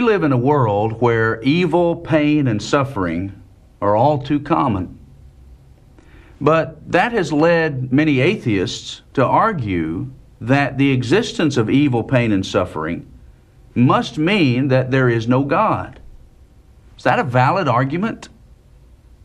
live in a world where evil, pain, and suffering are all too common. But that has led many atheists to argue that the existence of evil, pain, and suffering must mean that there is no God. Is that a valid argument?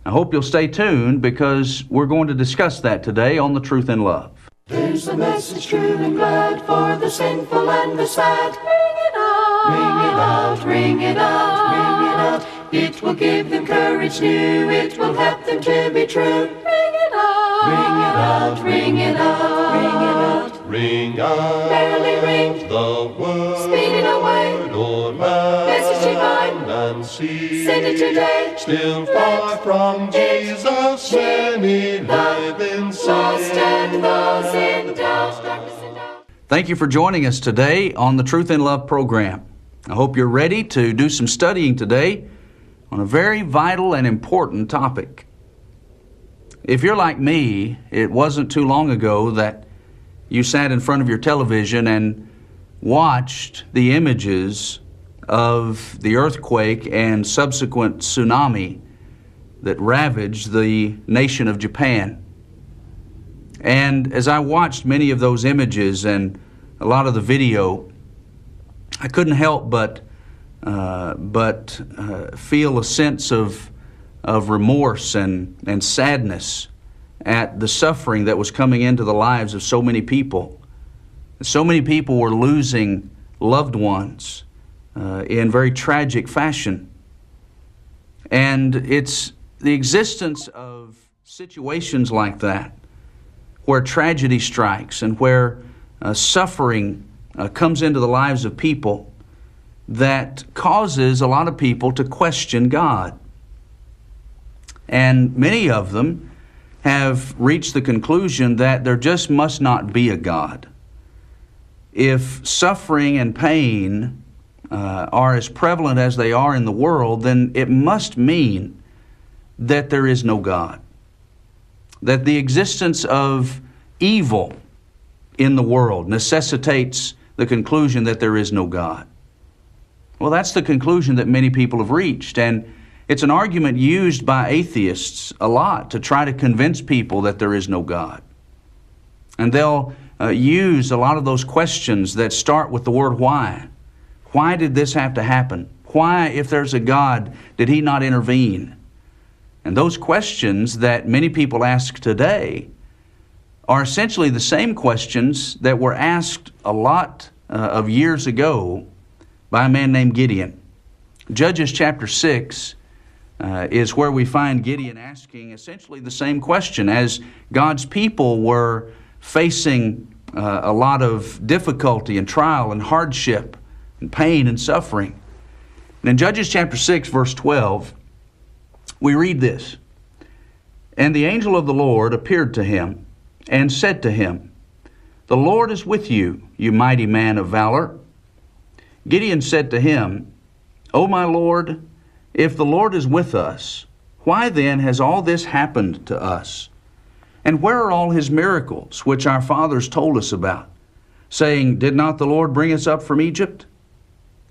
I hope you'll stay tuned, because we're going to discuss that today on The Truth in Love. There's a message true and glad for the sinful and the sad. Ring it out, ring it out, ring it out, ring it out. It will give them courage new, it will help them to be true. Ring it out, ring it out, ring it out, ring it out. Ring out, merrily ring the word, speeding away, Lord, message divine, and see. Send it today. Still far from Jesus, many live in sin. Lost and those in doubt, darkness and doubt. Thank you for joining us today on the Truth in Love program. I hope you're ready to do some studying today on a very vital and important topic. If you're like me, it wasn't too long ago that you sat in front of your television and watched the images of the earthquake and subsequent tsunami that ravaged the nation of Japan. And as I watched many of those images and a lot of the video, I couldn't help but feel a sense of remorse and sadness at the suffering that was coming into the lives of so many people. So many people were losing loved ones in very tragic fashion. And it's the existence of situations like that, where tragedy strikes and where suffering comes into the lives of people, that causes a lot of people to question God. And many of them have reached the conclusion that there just must not be a God. If suffering and pain are as prevalent as they are in the world, then it must mean that there is no God. That the existence of evil in the world necessitates the conclusion that there is no God. Well, that's the conclusion that many people have reached, and it's an argument used by atheists a lot to try to convince people that there is no God. And they'll use a lot of those questions that start with the word why. Why did this have to happen? Why, if there's a God, did He not intervene? And those questions that many people ask today are essentially the same questions that were asked a lot of years ago by a man named Gideon. Judges chapter 6 is where we find Gideon asking essentially the same question as God's people were facing a lot of difficulty and trial and hardship and pain and suffering. And in Judges chapter 6, verse 12, we read this: "And the angel of the Lord appeared to him and said to him, The Lord is with you, you mighty man of valor. Gideon said to him, O my Lord, if the Lord is with us, why then has all this happened to us? And where are all His miracles, which our fathers told us about, saying, Did not the Lord bring us up from Egypt?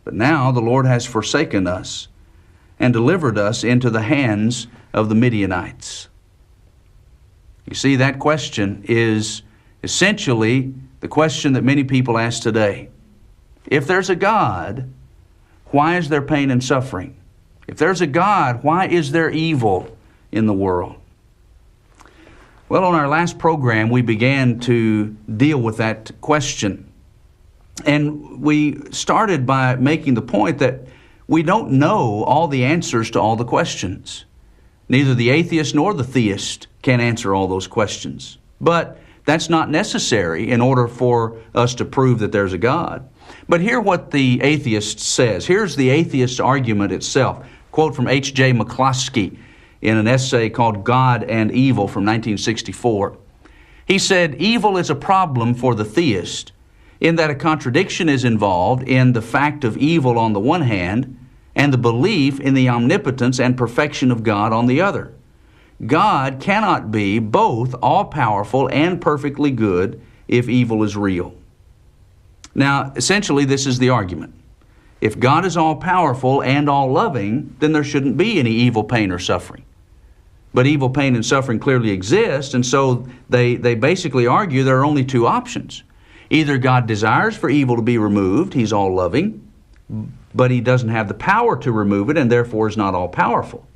But now the Lord has forsaken us and delivered us into the hands of the Midianites." You see, that question is essentially the question that many people ask today. If there's a God, why is there pain and suffering? If there's a God, why is there evil in the world? Well, on our last program, we began to deal with that question. And we started by making the point that we don't know all the answers to all the questions. Neither the atheist nor the theist can answer all those questions. But that's not necessary in order for us to prove that there's a God. But hear what the atheist says. Here's the atheist's argument itself. Quote from H.J. McCloskey in an essay called God and Evil from 1964. He said, "Evil is a problem for the theist in that a contradiction is involved in the fact of evil on the one hand and the belief in the omnipotence and perfection of God on the other. God cannot be both all-powerful and perfectly good if evil is real." Now, essentially, this is the argument. If God is all-powerful and all-loving, then there shouldn't be any evil, pain, or suffering. But evil, pain, and suffering clearly exist, and so they basically argue there are only two options. Either God desires for evil to be removed, He's all-loving, but He doesn't have the power to remove it and therefore is not all-powerful.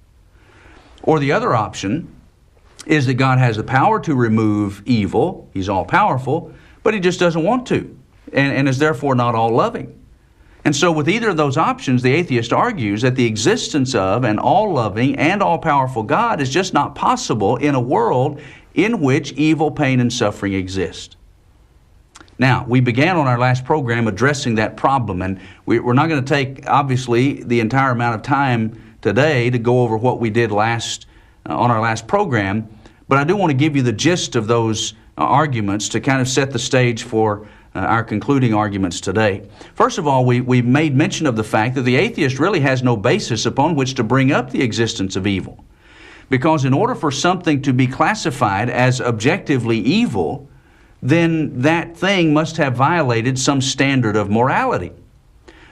Or the other option is that God has the power to remove evil, He's all-powerful, but He just doesn't want to, and is therefore not all-loving. And so with either of those options, the atheist argues that the existence of an all-loving and all-powerful God is just not possible in a world in which evil, pain, and suffering exist. Now, we began on our last program addressing that problem, and we're not going to take, obviously, the entire amount of time today to go over what we did on our last program, but I do want to give you the gist of those arguments to kind of set the stage for our concluding arguments today. First of all, we made mention of the fact that the atheist really has no basis upon which to bring up the existence of evil. Because in order for something to be classified as objectively evil, then that thing must have violated some standard of morality.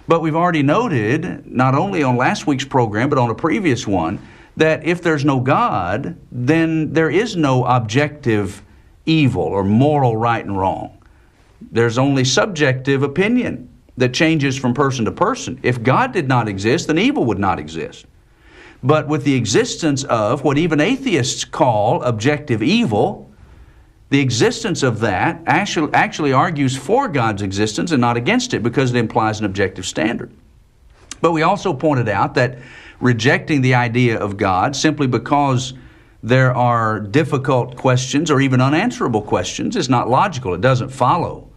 But we've already noted, not only on last week's program, but on a previous one, that if there's no God, then there is no objective evil or moral right and wrong. There's only subjective opinion that changes from person to person. If God did not exist, then evil would not exist. But with the existence of what even atheists call objective evil, the existence of that actually argues for God's existence and not against it, because it implies an objective standard. But we also pointed out that rejecting the idea of God simply because there are difficult questions or even unanswerable questions is not logical. It doesn't follow.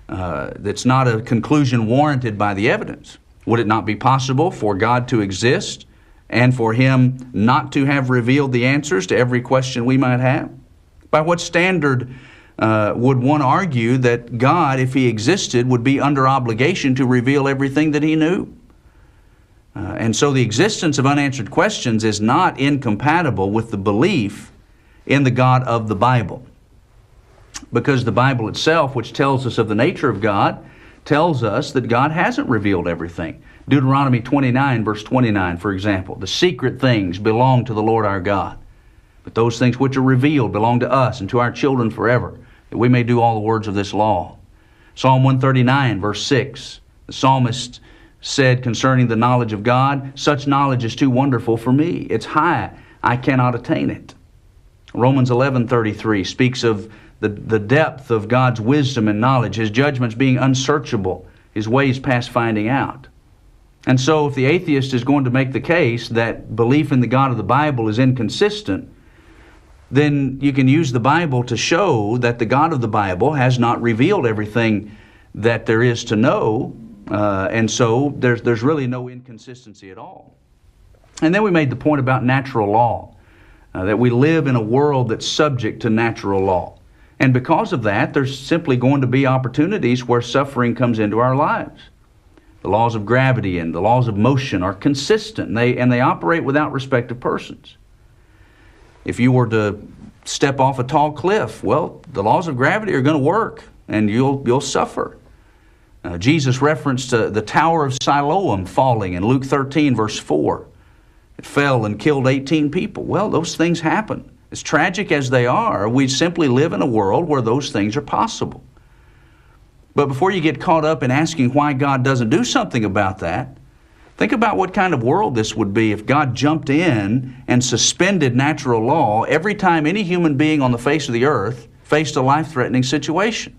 It's not a conclusion warranted by the evidence. Would it not be possible for God to exist and for Him not to have revealed the answers to every question we might have? By what standard would one argue that God, if He existed, would be under obligation to reveal everything that He knew? And so the existence of unanswered questions is not incompatible with the belief in the God of the Bible. Because the Bible itself, which tells us of the nature of God, tells us that God hasn't revealed everything. Deuteronomy 29, verse 29, for example, the secret things belong to the Lord our God. But those things which are revealed belong to us and to our children forever, that we may do all the words of this law. Psalm 139, verse 6, the psalmist said concerning the knowledge of God, such knowledge is too wonderful for me. It's high. I cannot attain it. Romans 11:33 speaks of the depth of God's wisdom and knowledge, His judgments being unsearchable, His ways past finding out. And so if the atheist is going to make the case that belief in the God of the Bible is inconsistent, then you can use the Bible to show that the God of the Bible has not revealed everything that there is to know, and so there's really no inconsistency at all. And then we made the point about natural law, that we live in a world that's subject to natural law. And because of that, there's simply going to be opportunities where suffering comes into our lives. The laws of gravity and the laws of motion are consistent, and they operate without respect of persons. If you were to step off a tall cliff, well, the laws of gravity are going to work, and you'll suffer. Jesus referenced the Tower of Siloam falling in Luke 13, verse 4. It fell and killed 18 people. Well, those things happen. As tragic as they are, we simply live in a world where those things are possible. But before you get caught up in asking why God doesn't do something about that, think about what kind of world this would be if God jumped in and suspended natural law every time any human being on the face of the earth faced a life-threatening situation.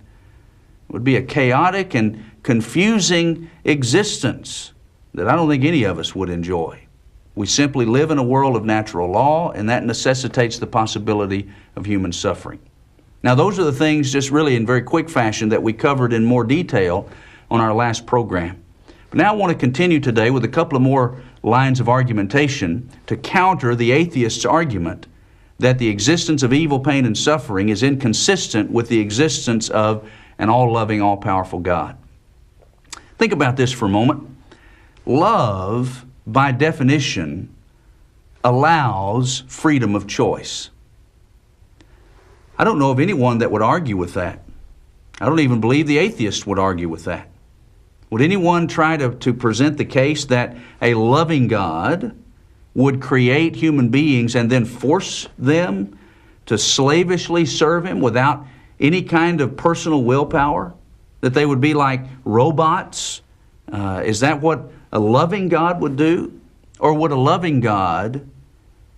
It would be a chaotic and confusing existence that I don't think any of us would enjoy. We simply live in a world of natural law, and that necessitates the possibility of human suffering. Now, those are the things, just really in very quick fashion, that we covered in more detail on our last program. But now I want to continue today with a couple of more lines of argumentation to counter the atheist's argument that the existence of evil, pain, and suffering is inconsistent with the existence of an all-loving, all-powerful God. Think about this for a moment. Love, by definition, allows freedom of choice. I don't know of anyone that would argue with that. I don't even believe the atheist would argue with that. Would anyone try to present the case that a loving God would create human beings and then force them to slavishly serve Him without any kind of personal willpower? That they would be like robots? Is that what a loving God would do? Or would a loving God,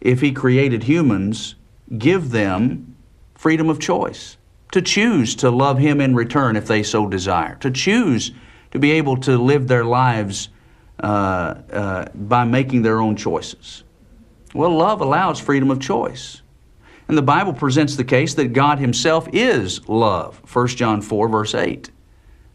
if He created humans, give them freedom of choice? To choose to love Him in return if they so desire. To choose to be able to live their lives by making their own choices. Well, love allows freedom of choice. And the Bible presents the case that God Himself is love. 1 John 4, verse 8.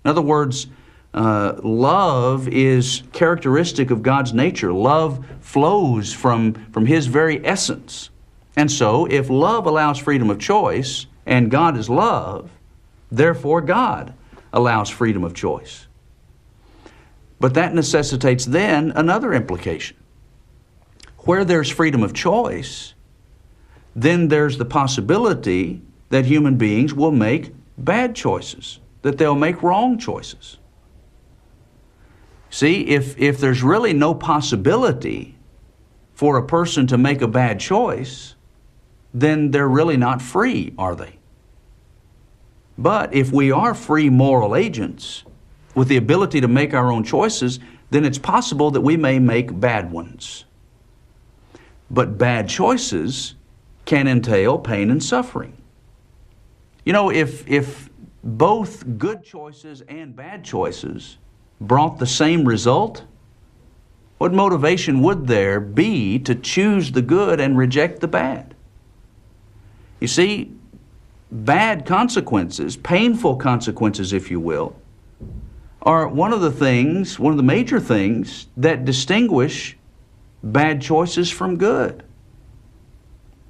In other words, love is characteristic of God's nature. Love flows from His very essence. And so, if love allows freedom of choice, and God is love, therefore God allows freedom of choice. But that necessitates then another implication. Where there's freedom of choice, then there's the possibility that human beings will make bad choices, that they'll make wrong choices. See, if there's really no possibility for a person to make a bad choice, then they're really not free, are they? But if we are free moral agents with the ability to make our own choices, then it's possible that we may make bad ones. But bad choices can entail pain and suffering. You know, if both good choices and bad choices brought the same result, what motivation would there be to choose the good and reject the bad? You see, bad consequences, painful consequences, if you will, are one of the major things that distinguish bad choices from good.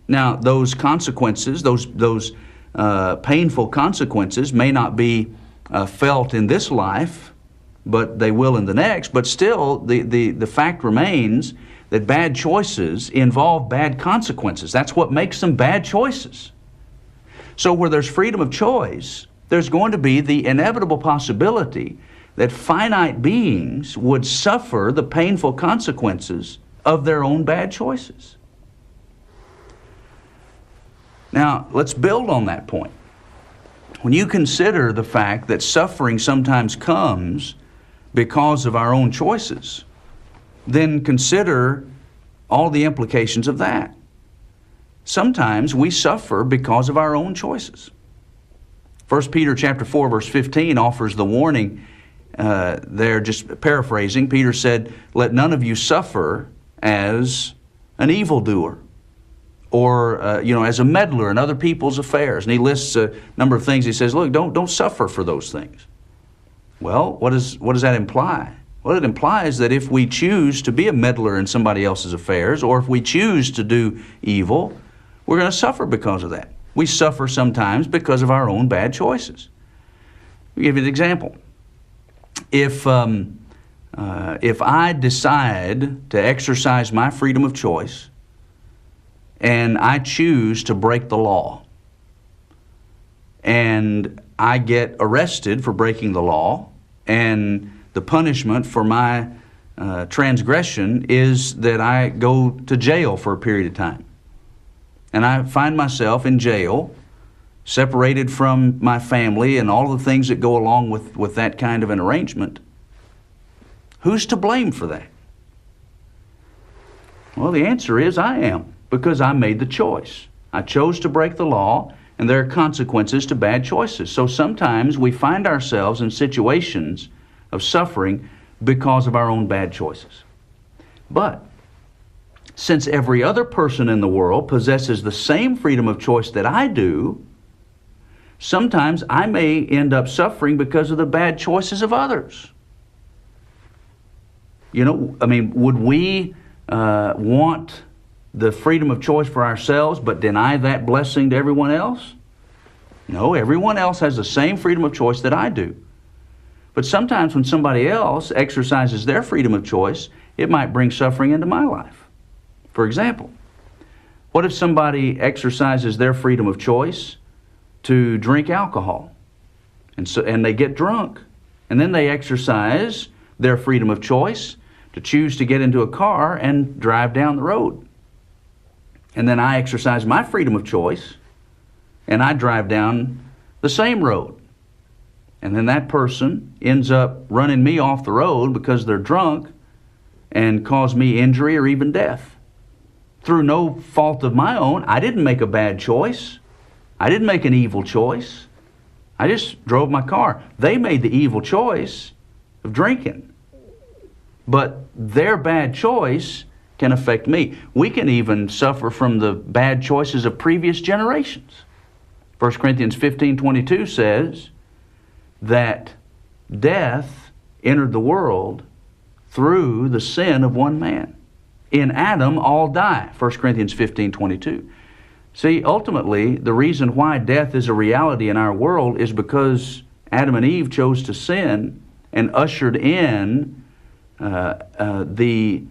Now, those consequences, those painful consequences may not be felt in this life, but they will in the next. But still, the fact remains that bad choices involve bad consequences. That's what makes them bad choices. So where there's freedom of choice, there's going to be the inevitable possibility that finite beings would suffer the painful consequences of their own bad choices. Now, let's build on that point. When you consider the fact that suffering sometimes comes because of our own choices, then consider all the implications of that. Sometimes we suffer because of our own choices. 1 Peter chapter 4, verse 15 offers the warning there, just paraphrasing. Peter said, "Let none of you suffer as an evildoer, or as a meddler in other people's affairs." And he lists a number of things. He says, look, don't suffer for those things. Well, what does that imply? Well, it implies that if we choose to be a meddler in somebody else's affairs, or if we choose to do evil, we're going to suffer because of that. We suffer sometimes because of our own bad choices. I'll give you an example. If I decide to exercise my freedom of choice and I choose to break the law, and I get arrested for breaking the law, and the punishment for my transgression is that I go to jail for a period of time, and I find myself in jail, separated from my family and all the things that go along with that kind of an arrangement, who's to blame for that? Well, the answer is I am, because I made the choice. I chose to break the law, and there are consequences to bad choices. So sometimes we find ourselves in situations of suffering because of our own bad choices. But since every other person in the world possesses the same freedom of choice that I do, sometimes I may end up suffering because of the bad choices of others. Would we want the freedom of choice for ourselves but deny that blessing to everyone else? No, everyone else has the same freedom of choice that I do. But sometimes when somebody else exercises their freedom of choice, it might bring suffering into my life. For example, what if somebody exercises their freedom of choice to drink alcohol, and they get drunk, And then they exercise their freedom of choice to choose to get into a car and drive down the road. And then I exercise my freedom of choice and I drive down the same road. And then that person ends up running me off the road because they're drunk and cause me injury or even death. Through no fault of my own. I didn't make a bad choice. I didn't make an evil choice. I just drove my car. They made the evil choice of drinking. But their bad choice can affect me. We can even suffer from the bad choices of previous generations. 1 Corinthians 15:22 says that death entered the world through the sin of one man. In Adam all die, 1 Corinthians 15:22. See, ultimately, the reason why death is a reality in our world is because Adam and Eve chose to sin and ushered in the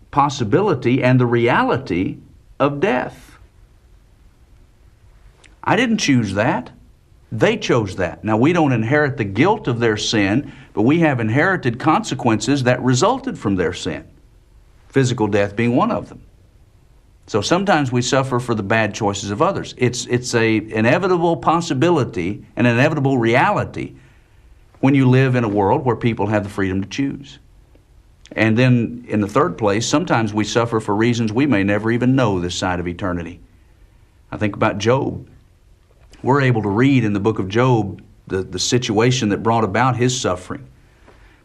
possibility and the reality of death. I didn't choose that. They chose that. Now, we don't inherit the guilt of their sin, but we have inherited consequences that resulted from their sin. Physical death being one of them. So sometimes we suffer for the bad choices of others. It's an inevitable possibility, an inevitable reality when you live in a world where people have the freedom to choose. And then in the third place, sometimes we suffer for reasons we may never even know this side of eternity. I think about Job. We're able to read in the book of Job the situation that brought about his suffering.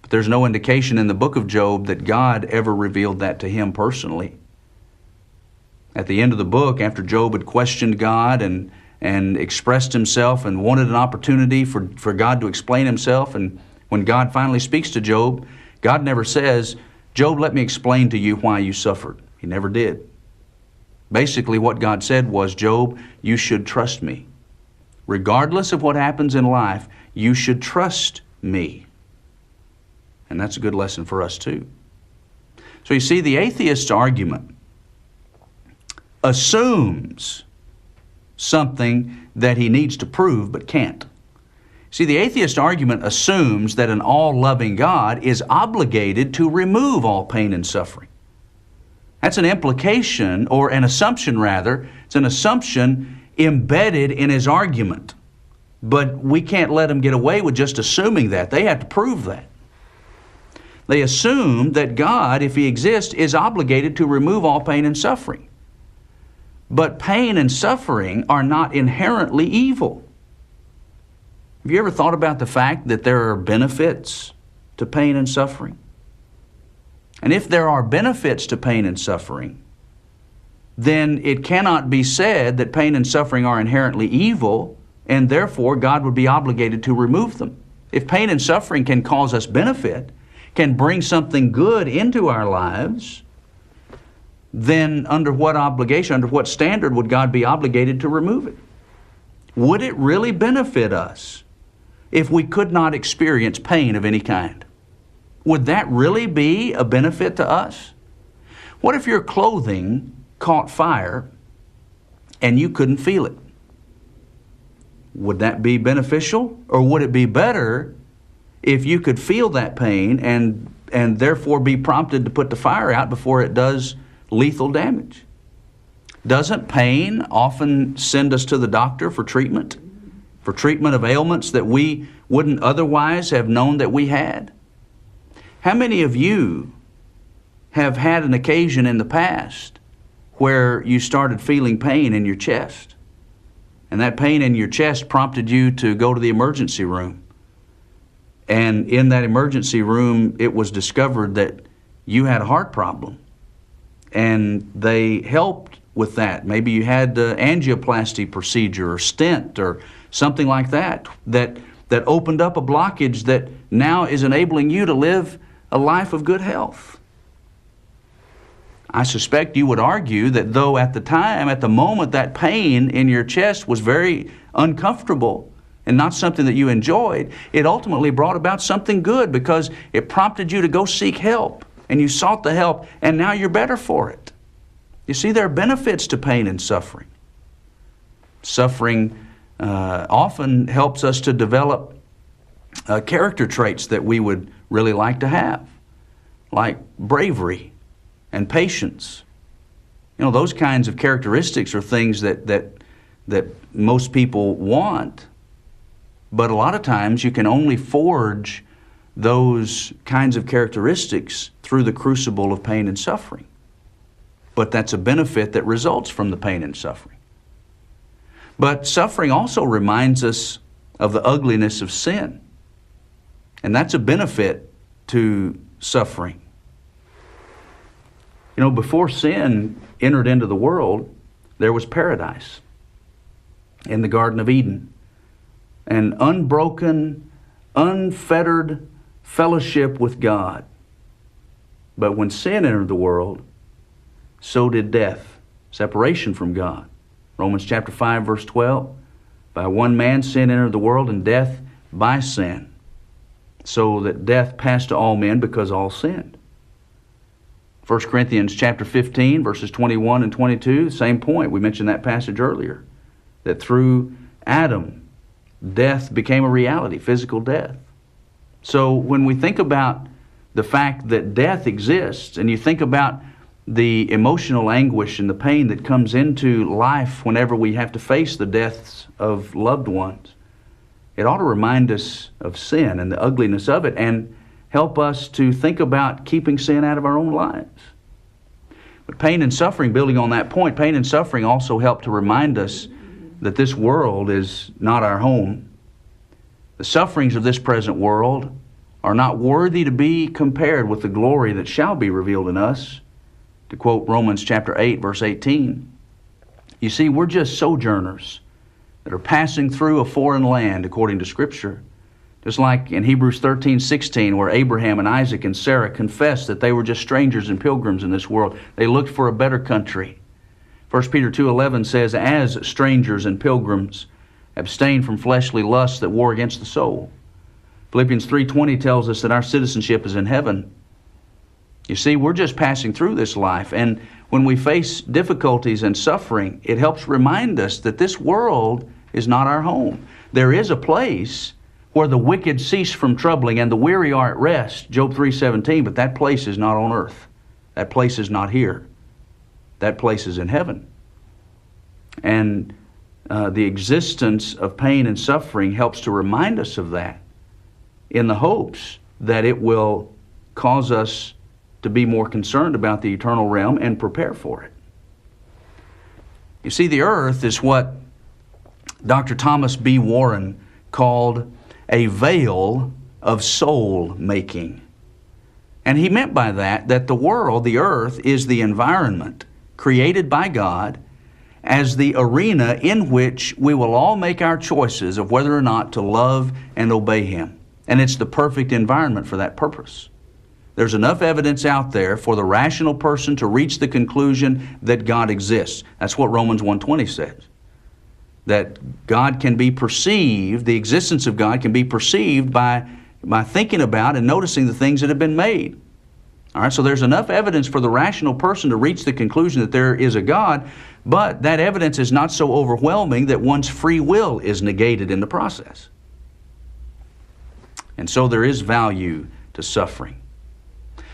But there's no indication in the book of Job that God ever revealed that to him personally. At the end of the book, after Job had questioned God and expressed himself and wanted an opportunity for God to explain himself, and when God finally speaks to Job, God never says, "Job, let me explain to you why you suffered." He never did. Basically, what God said was, "Job, you should trust me. Regardless of what happens in life, you should trust me." And that's a good lesson for us too. So you see, the atheist's argument assumes something that he needs to prove but can't. See, the atheist argument assumes that an all-loving God is obligated to remove all pain and suffering. That's an implication, or an assumption rather. It's an assumption embedded in his argument. But we can't let him get away with just assuming that. They have to prove that. They assume that God, if He exists, is obligated to remove all pain and suffering. But pain and suffering are not inherently evil. Have you ever thought about the fact that there are benefits to pain and suffering? And if there are benefits to pain and suffering, then it cannot be said that pain and suffering are inherently evil, and therefore God would be obligated to remove them. If pain and suffering can cause us benefit, can bring something good into our lives, then under what obligation, under what standard would God be obligated to remove it? Would it really benefit us if we could not experience pain of any kind? Would that really be a benefit to us? What if your clothing caught fire and you couldn't feel it? Would that be beneficial? Or would it be better if you could feel that pain and therefore be prompted to put the fire out before it does lethal damage? Doesn't pain often send us to the doctor for treatment of ailments that we wouldn't otherwise have known that we had? How many of you have had an occasion in the past where you started feeling pain in your chest, and that pain in your chest prompted you to go to the emergency room? And in that emergency room, it was discovered that you had a heart problem, and they helped with that. Maybe you had an angioplasty procedure or stent or something like that opened up a blockage that now is enabling you to live a life of good health. I suspect you would argue that though at the moment, that pain in your chest was very uncomfortable and not something that you enjoyed, it ultimately brought about something good because it prompted you to go seek help, and you sought the help, and now you're better for it. You see, there are benefits to pain and suffering. Suffering often helps us to develop character traits that we would really like to have, like bravery and patience. You know, those kinds of characteristics are things that most people want, but a lot of times you can only forge those kinds of characteristics through the crucible of pain and suffering. But that's a benefit that results from the pain and suffering. But suffering also reminds us of the ugliness of sin. And that's a benefit to suffering. You know, before sin entered into the world, there was paradise in the Garden of Eden. An unbroken, unfettered fellowship with God. But when sin entered the world, so did death, separation from God. Romans chapter 5, verse 12. By one man sin entered the world, and death by sin. So that death passed to all men because all sinned. 1 Corinthians chapter 15, verses 21 and 22, same point. We mentioned that passage earlier. That through Adam, death became a reality, physical death. So when we think about the fact that death exists, and you think about the emotional anguish and the pain that comes into life whenever we have to face the deaths of loved ones, it ought to remind us of sin and the ugliness of it and help us to think about keeping sin out of our own lives. But pain and suffering, building on that point, pain and suffering also help to remind us that this world is not our home. The sufferings of this present world are not worthy to be compared with the glory that shall be revealed in us. To quote Romans chapter 8, verse 18, you see, we're just sojourners that are passing through a foreign land according to Scripture. Just like in Hebrews 13:16, where Abraham and Isaac and Sarah confessed that they were just strangers and pilgrims in this world. They looked for a better country. 1 Peter 2:11 says, as strangers and pilgrims, abstain from fleshly lusts that war against the soul. Philippians 3:20 tells us that our citizenship is in heaven. You see, we're just passing through this life, and when we face difficulties and suffering, it helps remind us that this world is not our home. There is a place where the wicked cease from troubling and the weary are at rest, Job 3:17, but that place is not on earth. That place is not here. That place is in heaven. And the existence of pain and suffering helps to remind us of that in the hopes that it will cause us to be more concerned about the eternal realm and prepare for it. You see, the earth is what Dr. Thomas B. Warren called a veil of soul making. And he meant by that the world, the earth, is the environment created by God as the arena in which we will all make our choices of whether or not to love and obey Him. And it's the perfect environment for that purpose. There's enough evidence out there for the rational person to reach the conclusion that God exists. That's what Romans 1:20 says. That God can be perceived, the existence of God can be perceived by thinking about and noticing the things that have been made. All right, so there's enough evidence for the rational person to reach the conclusion that there is a God, but that evidence is not so overwhelming that one's free will is negated in the process. And so there is value to suffering.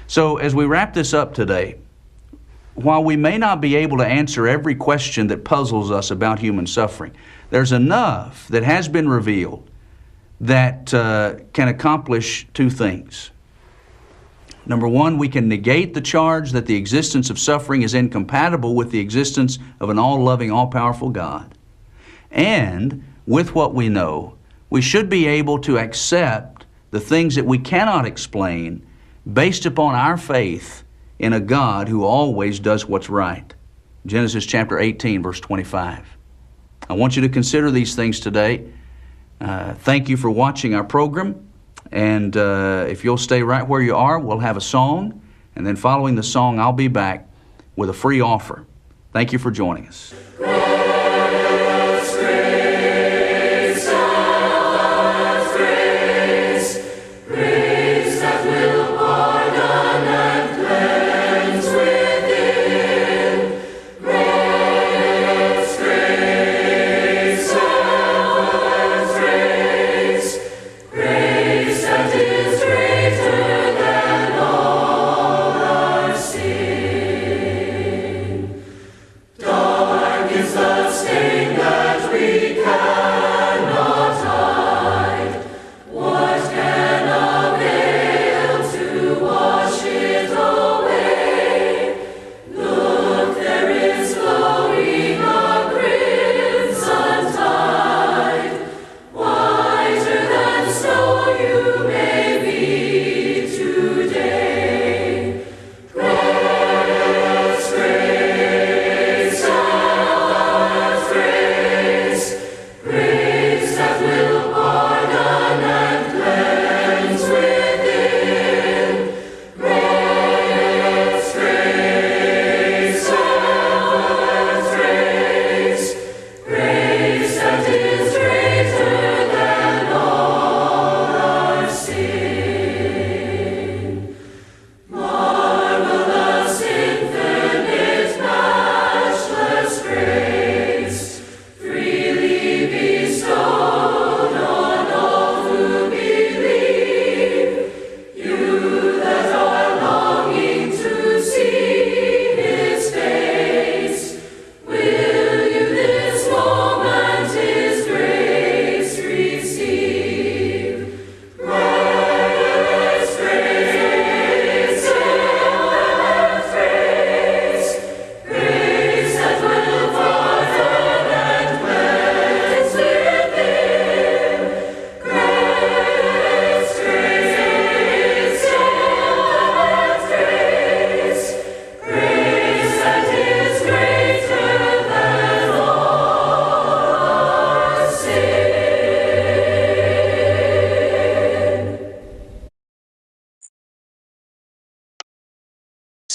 So as we wrap this up today, while we may not be able to answer every question that puzzles us about human suffering, there's enough that has been revealed that can accomplish two things. Number one, we can negate the charge that the existence of suffering is incompatible with the existence of an all-loving, all-powerful God. And with what we know, we should be able to accept the things that we cannot explain based upon our faith in a God who always does what's right. Genesis chapter 18, verse 25. I want you to consider these things today. Thank you for watching our program. And if you'll stay right where you are, we'll have a song. And then following the song, I'll be back with a free offer. Thank you for joining us. Grace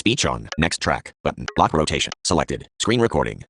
Speech on. Next track. Button. Lock rotation. Selected. Screen recording.